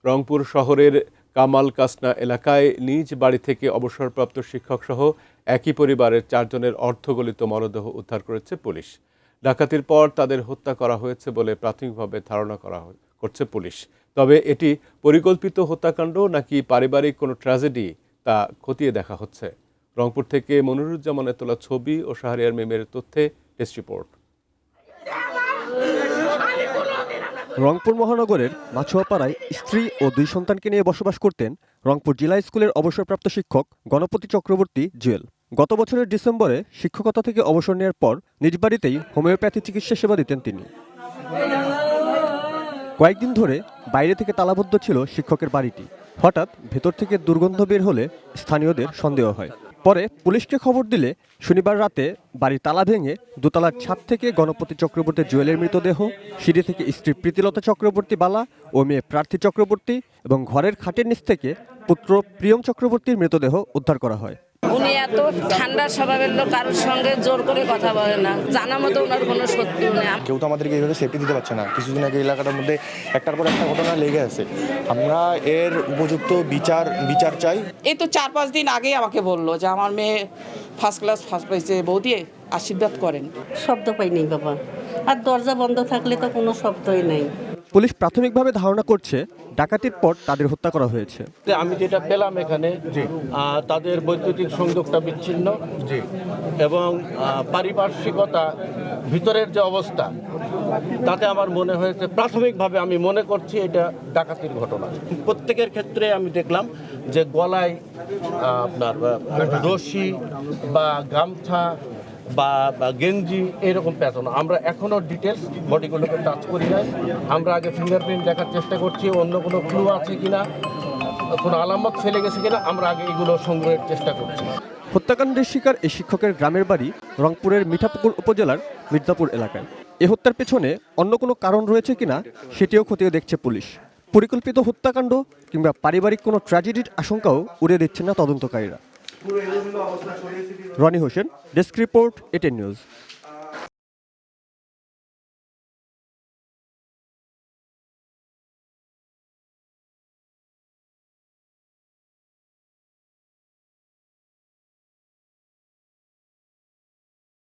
রংপুর শহরের কামাল কাসনা এলাকায় নিজ বাড়ি থেকে অবসরপ্রাপ্ত শিক্ষকসহ একই পরিবারের 4 জনের অর্ধগলিত মরদেহ উদ্ধার করেছে পুলিশ। ডাকাতির পর তাদের হত্যা করা হয়েছে বলে প্রাথমিকভাবে ধারণা করছে পুলিশ। তবে এটি পরিকল্পিত হত্যাকাণ্ড নাকি পারিবারিক কোনো ট্র্যাজেডি তা খতিয়ে দেখা হচ্ছে। রংপুর থেকে মনিরুজ্জামানের তোলা ছবি ও শাহরিয়ার মিমের তথ্যে ডেস্ক রিপোর্ট। রংপুর মহানগরের মাছুয়াপাড়ায় স্ত্রী ও 2 সন্তানকে নিয়ে বসবাস করতেন রংপুর জিলা স্কুলের অবসরপ্রাপ্ত শিক্ষক গণপতি চক্রবর্তী জুয়েল। গত বছরের ডিসেম্বরে শিক্ষকতা থেকে অবসর নেওয়ার পর নিজ বাড়িতেই হোমিওপ্যাথি চিকিৎসা সেবা দিতেন তিনি। কয়েকদিন ধরে বাইরে থেকে তালাবদ্ধ ছিল শিক্ষকের বাড়িটি। হঠাৎ ভেতর থেকে দুর্গন্ধ বের হলে স্থানীয়দের সন্দেহ হয়। পরে পুলিশকে খবর দিলে শনিবার রাতে বাড়ির তালা ভেঙে দোতলার ছাদ থেকে গণপতি চক্রবর্তী জুয়েলের মৃতদেহ, সিঁড়ি থেকে স্ত্রী প্রীতিলতা চক্রবর্তী বালা ও মেয়ে প্রার্থী চক্রবর্তী এবং ঘরের খাটের নিচ থেকে পুত্র প্রিয়ম চক্রবর্তীর মৃতদেহ উদ্ধার করা হয়। উনি এত ঠান্ডা স্বভাবের লোক, কারোর সঙ্গে জোর করে কথা বলে না, জানা মতো ওনার কোনো শত্রু নেই। কেউ তো আমাদেরকে এইভাবে সেফটি দিতে পারছে না। কিছুদিন আগে এলাকাটার মধ্যে একটার পর একটা ঘটনা লেগে আছে। আমরা এর উপযুক্ত বিচার চাই। এই তো 4-5 দিন আগেই আমাকে বললো যে আমার মেয়ে ফার্স্ট পাইছে, বৌদি আশীর্বাদ করেন। শব্দ পাই নেই বাবা, আর দরজা বন্ধ থাকলে তো কোনো শব্দই নাই। পুলিশ প্রাথমিকভাবে ধারণা করছে ডাকাতির পর তাদের হত্যা করা হয়েছে। আমি যেটা পেলাম এখানে তাদের বৈদ্যুতিক সংযোগটা বিচ্ছিন্ন এবং পারিপার্শ্বিকতা ভিতরের যে অবস্থা তাতে আমার মনে হয়েছে, প্রাথমিকভাবে আমি মনে করছি এটা ডাকাতির ঘটনা। প্রত্যেকের ক্ষেত্রে আমি দেখলাম যে গলায় আপনার রশি বা গামছা বা গেঞ্জি এরকম প্যাটার্ন। আমরা এখনও ডিটেলস বডিগুলোকে টাচ করি নাই। আমরা আগে ফিঙ্গারপ্রিন্ট দেখার চেষ্টা করছি, অন্য কোনো ক্লু আছে কিনা, কোনো আলামত ফেলে গেছে কিনা, আমরা আগে এগুলো সংগ্রহের চেষ্টা করছি। হত্যাকাণ্ডের শিকার এই শিক্ষকের গ্রামের বাড়ি রংপুরের মিঠাপুকুর উপজেলার মির্জাপুর এলাকায়। এ হত্যার পেছনে অন্য কোনো কারণ রয়েছে কিনা সেটিও খতিয়ে দেখছে পুলিশ। পরিকল্পিত হত্যাকাণ্ড কিংবা পারিবারিক কোনো ট্র্যাজেডির আশঙ্কাও উড়িয়ে দিচ্ছেন না তদন্তকারীরা। Roni Hossain, desk report, ATN news.